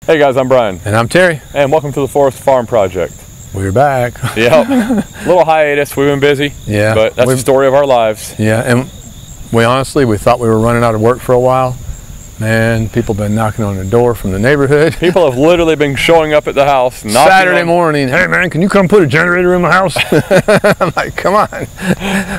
Hey guys, I'm Brian. And I'm Terry. And welcome to the Forest Farm Project. We're back. Yep. Little hiatus, we've been busy. Yeah. But that's the story of our lives. Yeah, and we thought we were running out of work for a while. Man, people have been knocking on the door from the neighborhood. People have literally been showing up at the house. Saturday morning, hey man, can you come put a generator in my house? I'm like, come on.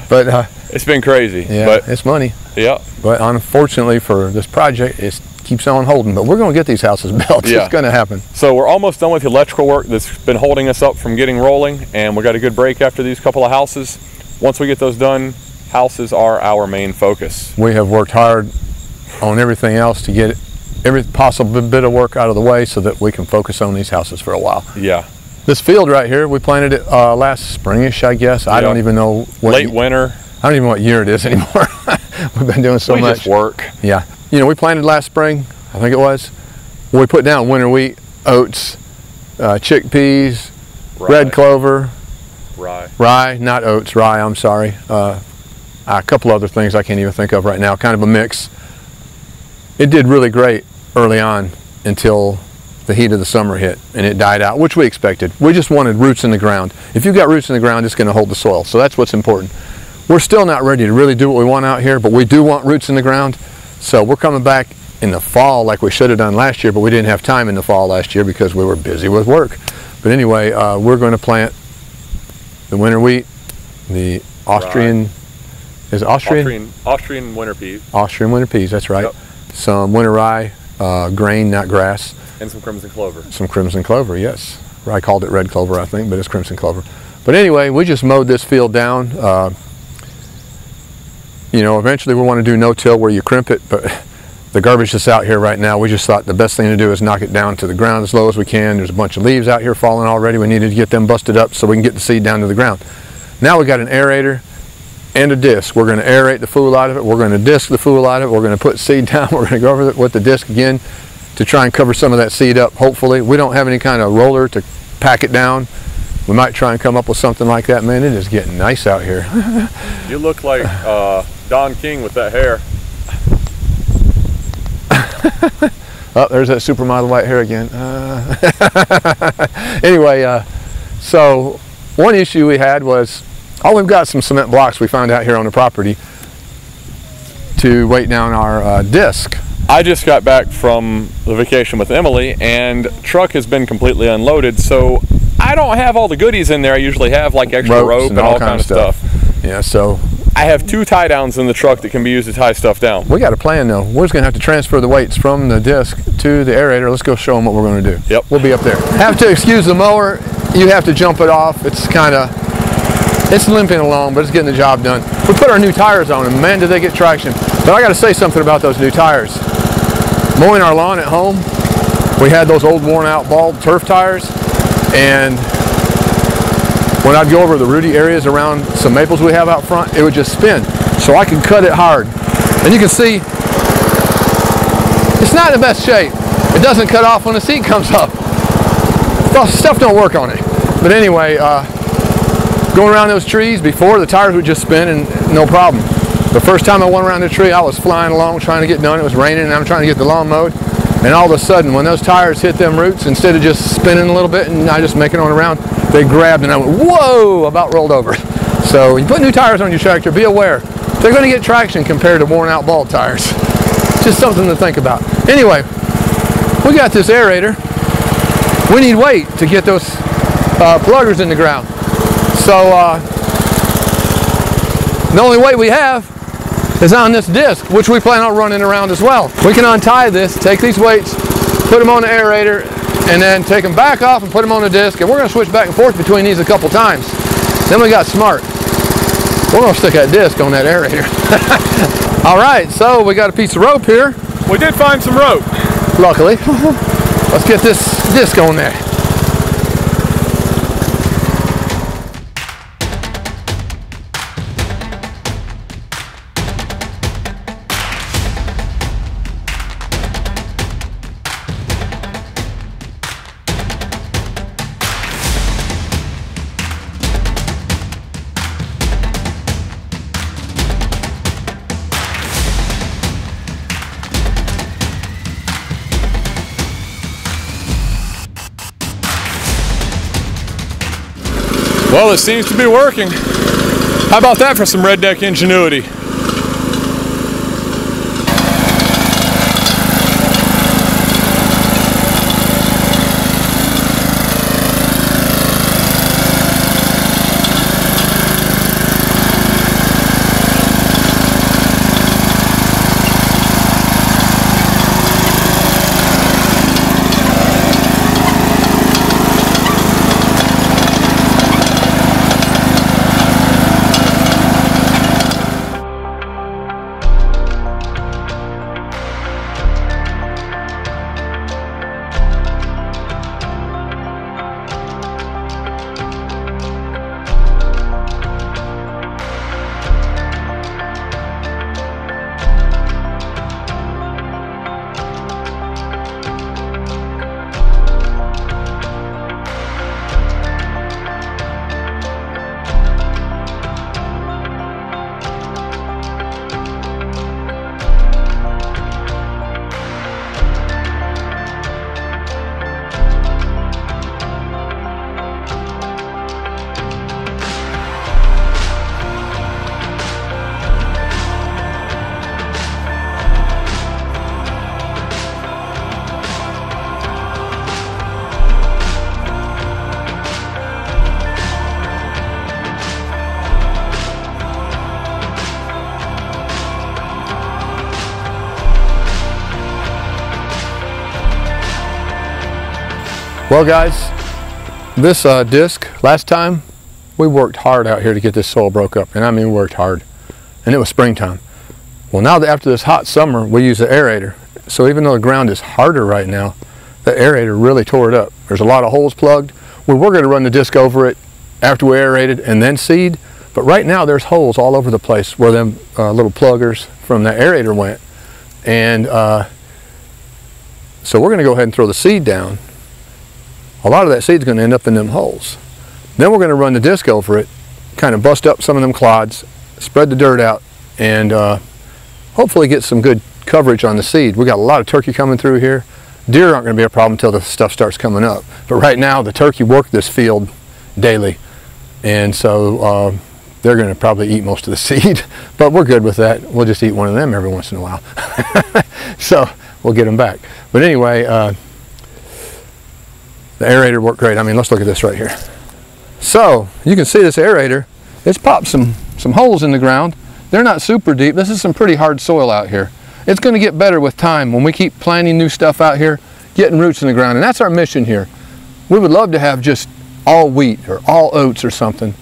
But it's been crazy. Yeah, but it's money. Yeah. But unfortunately for this project, it keeps on holding. But we're going to get these houses built. Yeah. It's going to happen. So we're almost done with the electrical work that's been holding us up from getting rolling, and we got a good break after these couple of houses. Once we get those done, houses are our main focus. We have worked hard on everything else to get every possible bit of work out of the way so that we can focus on these houses for a while. Yeah. This field right here, we planted it last springish, I guess. Yeah. I don't even know what late winter. I don't even know what year it is anymore. We've been doing so much. We just work. Yeah. You know, we planted last spring, I think it was. We put down winter wheat, oats, chickpeas, red clover, rye, not oats, rye, I'm sorry. A couple other things I can't even think of right now, kind of a mix. It did really great early on until the heat of the summer hit and it died out, which we expected. We just wanted roots in the ground. If you've got roots in the ground, it's going to hold the soil, so that's what's important. We're still not ready to really do what we want out here, but we do want roots in the ground. So we're coming back in the fall like we should have done last year, but we didn't have time in the fall last year because we were busy with work. But anyway, we're going to plant the winter wheat, the Austrian, is it Austrian? Austrian winter peas. Austrian winter peas, that's right. Yep. Some winter rye, grain, not grass. And some crimson clover. Some crimson clover, yes. I called it red clover, I think, but it's crimson clover. But anyway, we just mowed this field down. You know, eventually we want to do no-till where you crimp it, but the garbage that's out here right now, we just thought the best thing to do is knock it down to the ground as low as we can. There's a bunch of leaves out here falling already. We needed to get them busted up so we can get the seed down to the ground. Now we got an aerator and a disc. We're going to aerate the fool out of it. We're going to disc the fool out of it. We're going to put seed down. We're going to go over it with the disc again to try and cover some of that seed up, hopefully. We don't have any kind of roller to pack it down. We might try and come up with something like that. Man, it is getting nice out here. You look like Don King with that hair. Oh, there's that supermodel white hair again. Anyway, so one issue we had was, we've got some cement blocks we found out here on the property to weight down our disc. I just got back from the vacation with Emily, and truck has been completely unloaded, so I don't have all the goodies in there I usually have, like extra rope and all kind of stuff. Yeah, so I have 2 tie downs in the truck that can be used to tie stuff down. We got a plan though. We're just gonna have to transfer the weights from the disc to the aerator. Let's go show them what we're gonna do. Yep. We'll be up there. Have to excuse the mower. You have to jump it off. It's limping along, but it's getting the job done. We put our new tires on them. Man, did they get traction. But I gotta say something about those new tires. Mowing our lawn at home, we had those old worn out bald turf tires, and when I'd go over the rooty areas around some maples we have out front, it would just spin. So I could cut it hard. And you can see, it's not in the best shape. It doesn't cut off when the seat comes up. Stuff don't work on it. But anyway, going around those trees before, the tires would just spin and no problem. The first time I went around the tree, I was flying along trying to get done. It was raining and I'm trying to get the lawn mowed. And all of a sudden, when those tires hit them roots, instead of just spinning a little bit and I just making on around, they grabbed and I went, whoa, about rolled over. So when you put new tires on your tractor, be aware. They're going to get traction compared to worn out bald tires. Just something to think about. Anyway, we got this aerator. We need weight to get those pluggers in the ground. So the only weight we have is on this disc, which we plan on running around as well. We can untie this, take these weights, put them on the aerator, and then take them back off and put them on the disc, and we're going to switch back and forth between these a couple times. Then we got smart. We're going to stick that disc on that aerator. All right, so we got a piece of rope here. We did find some rope. Luckily. Let's get this disc on there. Well, it seems to be working. How about that for some Redneck ingenuity? Well guys, this disc, last time we worked hard out here to get this soil broke up, and I mean worked hard, and it was springtime. Well, now that after this hot summer we use the aerator, so even though the ground is harder right now, the aerator really tore it up. There's a lot of holes plugged. We were going to run the disc over it after we aerated and then seed, but right now there's holes all over the place where them little pluggers from the aerator went, and so we're going to go ahead and throw the seed down. A lot of that seed's going to end up in them holes. Then we're going to run the disc over it, kind of bust up some of them clods, spread the dirt out, and hopefully get some good coverage on the seed. We got a lot of turkey coming through here. Deer aren't going to be a problem until the stuff starts coming up. But right now the turkey work this field daily, and so they're going to probably eat most of the seed. But we're good with that. We'll just eat one of them every once in a while. So we'll get them back. But anyway, the aerator worked great. I mean, let's look at this right here. So you can see this aerator, it's popped some holes in the ground. They're not super deep. This is some pretty hard soil out here. It's going to get better with time when we keep planting new stuff out here, getting roots in the ground, and that's our mission here. We would love to have just all wheat or all oats or something,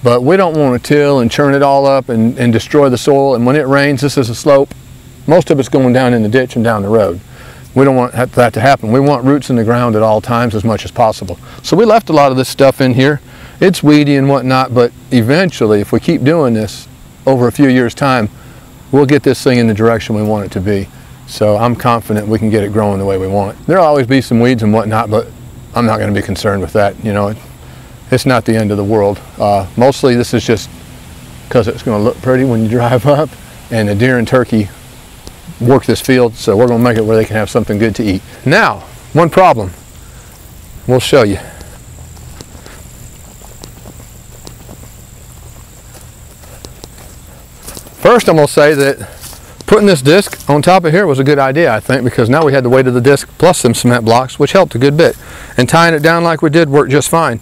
but we don't want to till and churn it all up and destroy the soil. And when it rains, this is a slope. Most of it's going down in the ditch and down the road. We don't want that to happen. We want roots in the ground at all times as much as possible. So we left a lot of this stuff in here. It's weedy and whatnot, but eventually, if we keep doing this over a few years' time, we'll get this thing in the direction we want it to be. So I'm confident we can get it growing the way we want. There'll always be some weeds and whatnot, but I'm not going to be concerned with that. You know, it's not the end of the world. Mostly this is just because it's going to look pretty when you drive up, and the deer and turkey work this field, so we're going to make it where they can have something good to eat. Now, one problem. We'll show you. First, I'm going to say that putting this disc on top of here was a good idea, I think, because now we had the weight of the disc plus some cement blocks, which helped a good bit. And tying it down like we did worked just fine.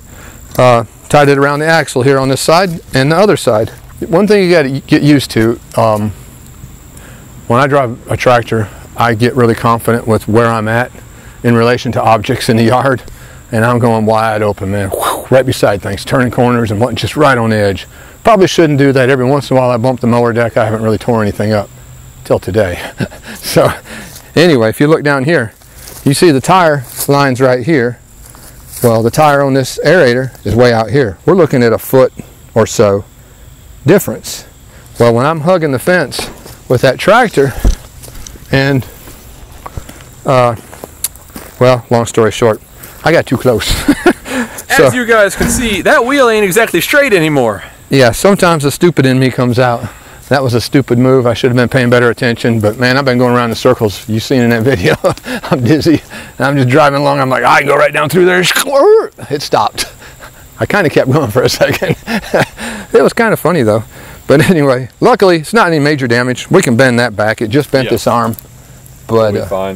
Tied it around the axle here on this side and the other side. One thing you got to get used to, when I drive a tractor, I get really confident with where I'm at in relation to objects in the yard, and I'm going wide open, man, right beside things, turning corners and just right on the edge. Probably shouldn't do that. Every once in a while I bump the mower deck. I haven't really torn anything up till today. So anyway, if you look down here, you see the tire lines right here. Well, the tire on this aerator is way out here. We're looking at a foot or so difference. Well, when I'm hugging the fence with that tractor, and well, long story short, I got too close. So, as you guys can see, that wheel ain't exactly straight anymore. Yeah, sometimes the stupid in me comes out. That was a stupid move. I should have been paying better attention, but man, I've been going around in circles. You've seen in that video. I'm dizzy, and I'm just driving along. I'm like, I can go right down through there. It stopped. I kind of kept going for a second. It was kind of funny though. But anyway, luckily it's not any major damage. We can bend that back. It just bent this arm, but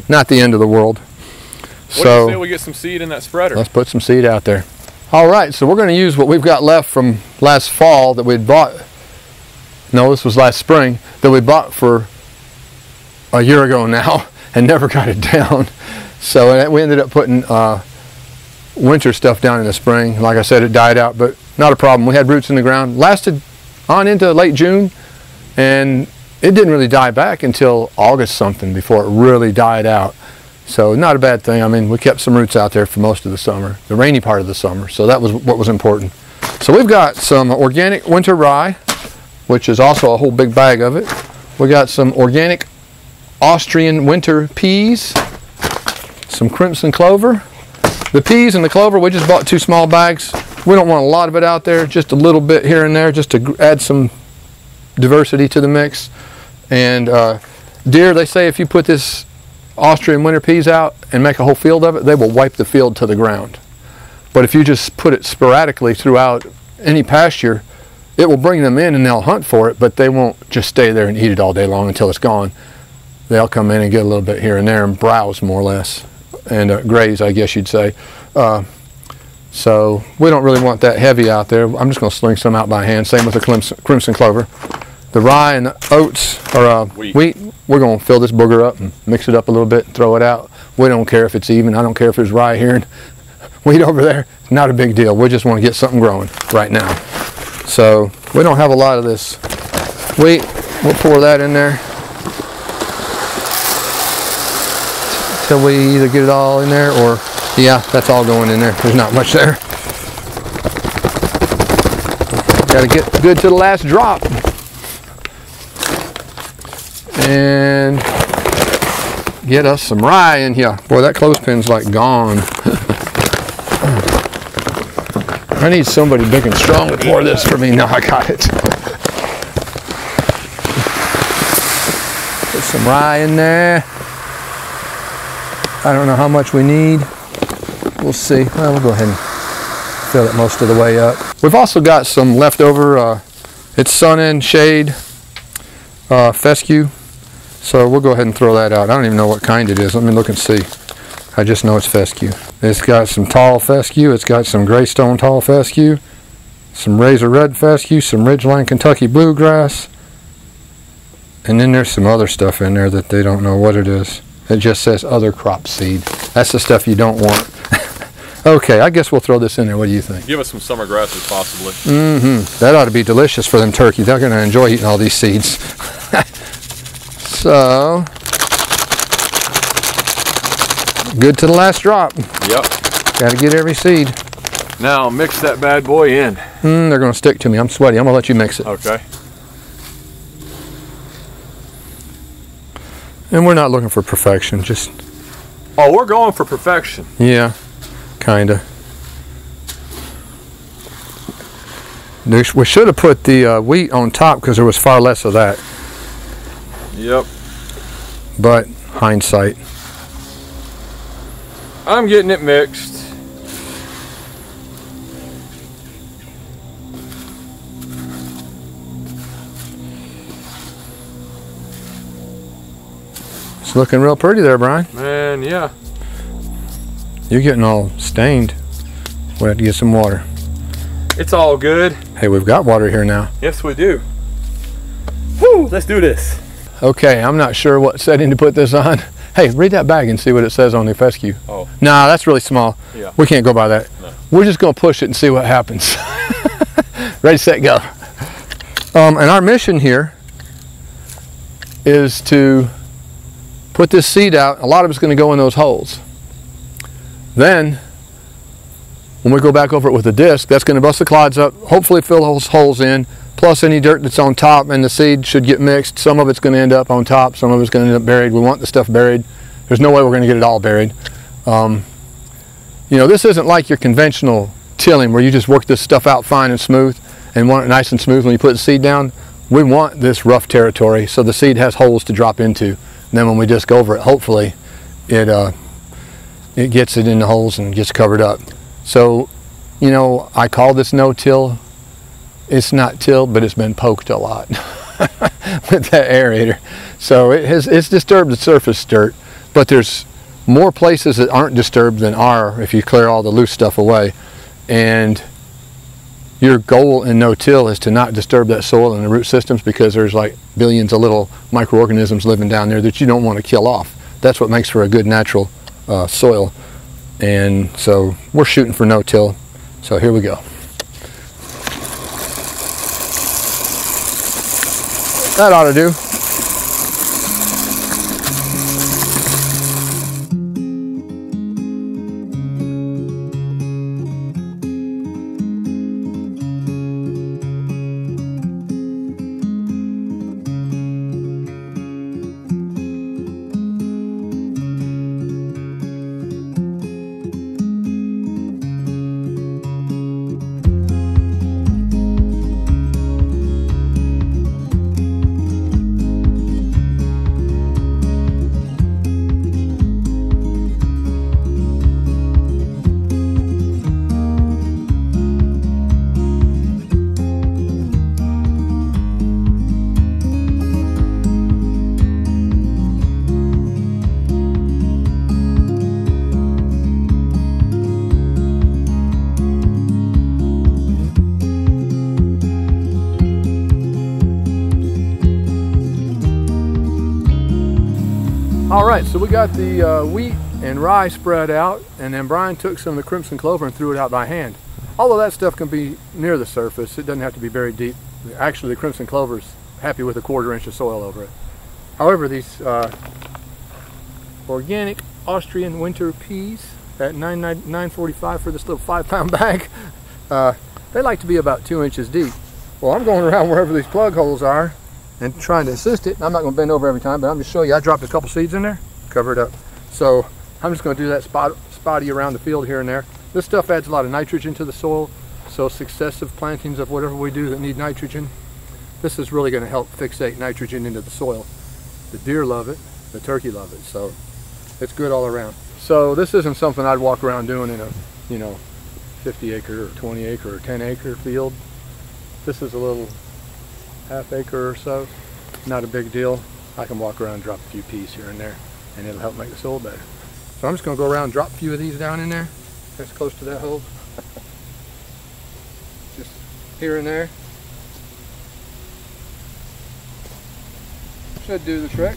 not the end of the world. What do you say we get some seed in that spreader? Let's put some seed out there. All right, so we're going to use what we've got left from last fall that we'd bought. No, this was last spring, that we bought for a year ago now and never got it down. So we ended up putting winter stuff down in the spring. Like I said, it died out, but not a problem. We had roots in the ground. Lasted on into late June, and it didn't really die back until August something before it really died out. So not a bad thing. I mean, we kept some roots out there for most of the summer, the rainy part of the summer. So that was what was important. So we've got some organic winter rye, which is also a whole big bag of it. We got some organic Austrian winter peas, some crimson clover. The peas and the clover, we just bought 2 small bags. We don't want a lot of it out there, just a little bit here and there, just to add some diversity to the mix. And deer, they say if you put this Austrian winter peas out and make a whole field of it, they will wipe the field to the ground. But if you just put it sporadically throughout any pasture, it will bring them in and they'll hunt for it, but they won't just stay there and eat it all day long until it's gone. They'll come in and get a little bit here and there and browse more or less, and graze, I guess you'd say. So we don't really want that heavy out there. I'm just going to sling some out by hand. Same with the crimson clover. The rye and the oats, or wheat, we're going to fill this booger up and mix it up a little bit and throw it out. We don't care if it's even. I don't care if there's rye here and wheat over there. It's not a big deal. We just want to get something growing right now. So we don't have a lot of this wheat. We'll pour that in there till we either get it all in there or, yeah, that's all going in there. There's not much there. Got to get good to the last drop. And get us some rye in here. Boy, that clothespin's like gone. I need somebody big and strong to pour this for me. No, I got it. Put some rye in there. I don't know how much we need. We'll see. Well, we'll go ahead and fill it most of the way up. We've also got some leftover, it's sun and shade fescue. So we'll go ahead and throw that out. I don't even know what kind it is. Let me look and see. I just know it's fescue. It's got some tall fescue. It's got some Greystone tall fescue, some Razor red fescue, some Ridgeline Kentucky bluegrass, and then there's some other stuff in there that they don't know what it is. It just says other crop seed. That's the stuff you don't want. Okay, I guess we'll throw this in there. What do you think? Give us some summer grasses, possibly. That ought to be delicious for them turkeys. They're going to enjoy eating all these seeds. So, good to the last drop. Yep. Got to get every seed. Now mix that bad boy in. They're going to stick to me. I'm sweaty. I'm going to let you mix it. Okay. And we're not looking for perfection. Just. Oh, we're going for perfection. Yeah, kinda. We should have put the wheat on top because there was far less of that. Yep. But hindsight. I'm getting it mixed. It's looking real pretty there, Brian. Man, yeah. You're getting all stained. We'll have to get some water. It's all good. Hey, we've got water here now. Yes, we do. Woo, let's do this. Okay, I'm not sure what setting to put this on. Hey, read that bag and see what it says on the fescue. Oh. Nah, that's really small. Yeah. We can't go by that. No. We're just going to push it and see what happens. Ready, set, go. And our mission here is to put this seed out. A lot of it's going to go in those holes. Then, when we go back over it with a disc, that's going to bust the clods up, hopefully fill those holes in, plus any dirt that's on top, and the seed should get mixed. Some of it's going to end up on top, some of it's going to end up buried. We want the stuff buried. There's no way we're going to get it all buried. You know, this isn't like your conventional tilling where you just work this stuff out fine and smooth and want it nice and smooth when you put the seed down. We want this rough territory so the seed has holes to drop into. And then when we disc over it, hopefully it gets it in the holes and gets covered up. So You know, I call this no-till. It's not tilled, but it's been poked a lot with that aerator. So it's disturbed the surface dirt, but there's more places that aren't disturbed than are if you clear all the loose stuff away. And your goal in no-till is to not disturb that soil and the root systems, because there's like billions of little microorganisms living down there that you don't want to kill off. That's what makes for a good natural soil. And so we're shooting for no-till. So here we go. That ought to do. All right, so we got the wheat and rye spread out, and then Brian took some of the crimson clover and threw it out by hand. Although that stuff can be near the surface, it doesn't have to be buried deep. Actually, the crimson clover's happy with a 1/4 inch of soil over it. However, these organic Austrian winter peas at $9.45 for this little 5-pound bag, they like to be about 2 inches deep. Well, I'm going around wherever these plug holes are and trying to assist it. I'm not going to bend over every time, but I'm just showing you. I dropped a couple seeds in there, cover it up. So I'm just going to do that spotty around the field here and there. This stuff adds a lot of nitrogen to the soil, so successive plantings of whatever we do that need nitrogen, this is really going to help fixate nitrogen into the soil. The deer love it, the turkey love it, so it's good all around. So this isn't something I'd walk around doing in a, 50 acre or 20 acre or 10 acre field. This is a little ½ acre or so, not a big deal. I can walk around and drop a few peas here and there, and it'll help make the soil better. So I'm just going to go around and drop a few of these down in there. That's close to that hole. Just here and there. Should do the trick.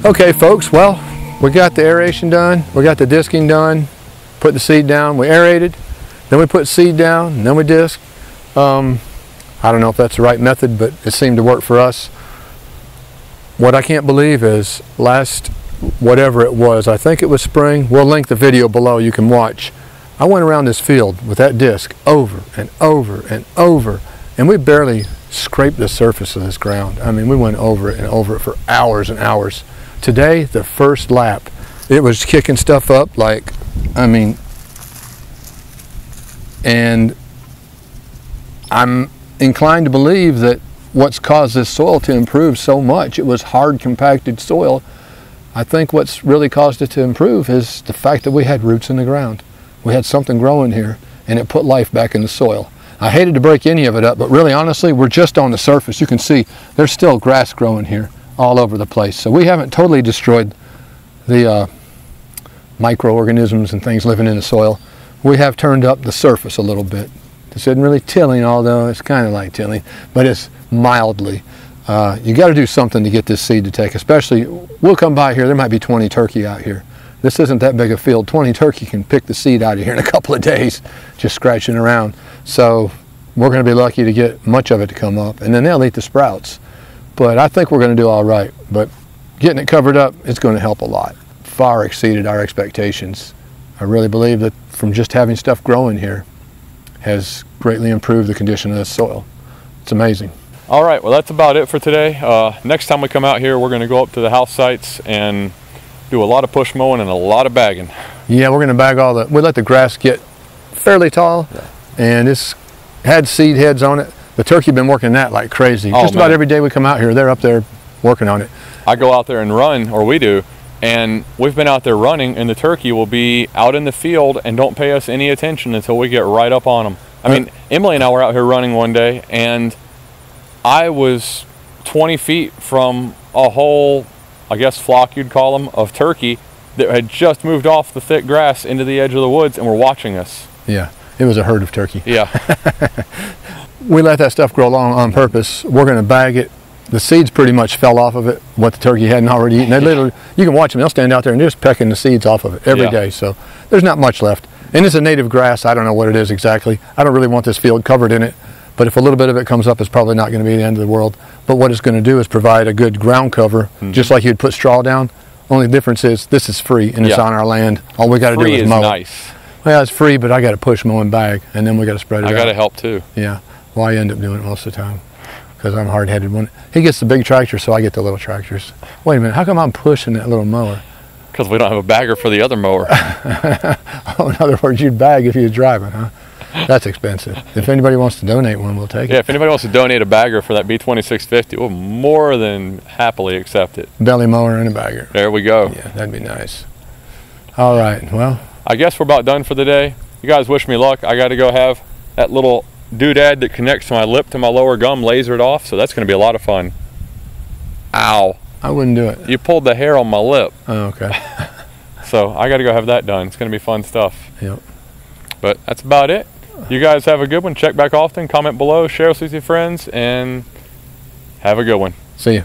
Okay, folks, well, we got the aeration done, we got the disking done, put the seed down, we aerated, then we put seed down, and then we disc. I don't know if that's the right method, but it seemed to work for us. What I can't believe is last, whatever it was, I think it was spring, we'll link the video below, you can watch. I went around this field with that disc over and over and over, and we barely scraped the surface of this ground. I mean, we went over it and over it for hours and hours. Today, the first lap, it was kicking stuff up like, I mean, and I'm inclined to believe that what's caused this soil to improve so much, it was hard compacted soil. I think what's really caused it to improve is the fact that we had roots in the ground. We had something growing here, and it put life back in the soil. I hated to break any of it up, but really honestly, we're just on the surface. You can see there's still grass growing here all over the place. So we haven't totally destroyed the microorganisms and things living in the soil. We have turned up the surface a little bit. This isn't really tilling, although it's kind of like tilling, but it's mildly. You got to do something to get this seed to take, especially, we'll come by here, there might be 20 turkey out here. This isn't that big a field. 20 turkey can pick the seed out of here in a couple of days, just scratching around. So we're going to be lucky to get much of it to come up, and then they'll eat the sprouts. But I think we're going to do all right. But getting it covered up, it's going to help a lot. Far exceeded our expectations. I really believe that from just having stuff growing here has greatly improved the condition of the soil. It's amazing. All right, well, that's about it for today. Next time we come out here, we're going to go up to the house sites and do a lot of push mowing and a lot of bagging. Yeah, we're going to bag all the, we let the grass get fairly tall, and it's had seed heads on it. The turkey been working that like crazy. Just about every day we come out here, they're up there working on it. I go out there and run, or we do, and we've been out there running, and the turkey will be out in the field and don't pay us any attention until we get right up on them. I mean, Emily and I were out here running one day, and I was 20 feet from a whole, I guess flock you'd call them, of turkey that had just moved off the thick grass into the edge of the woods and were watching us. Yeah, it was a herd of turkey. Yeah. We let that stuff grow along on purpose. We're going to bag it. The seeds pretty much fell off of it, what the turkey hadn't already eaten. They literally, you can watch them, they'll stand out there and just pecking the seeds off of it every day. So there's not much left. And it's a native grass. I don't know what it is exactly. I don't really want this field covered in it, but if a little bit of it comes up, it's probably not going to be the end of the world. But what it's going to do is provide a good ground cover, just like you'd put straw down. Only difference is this is free and it's on our land. All we got to do is mow. Nice. Well, it's free, but I got to push, mow, and bag, and then we got to spread it out. I got to help too. Yeah. Well, I end up doing it most of the time because I'm hard-headed one. He gets the big tractor, so I get the little tractors. Wait a minute, how come I'm pushing that little mower? Because we don't have a bagger for the other mower. Oh, in other words, you'd bag if you was driving, huh? That's expensive. If anybody wants to donate one, we'll take it. Yeah, if anybody wants to donate a bagger for that B2650, we'll more than happily accept it. Belly mower and a bagger. There we go. Yeah, that'd be nice. All right, well, I guess we're about done for the day. You guys wish me luck. I got to go have that little doodad that connects to my lip to my lower gum lasered off, so that's going to be a lot of fun. Ow. I wouldn't do it. You pulled the hair on my lip. Oh, okay. So I got to go have that done. It's going to be fun stuff. Yep. But that's about it. You guys have a good one. Check back often. Comment below. Share us with your friends. And have a good one. See you.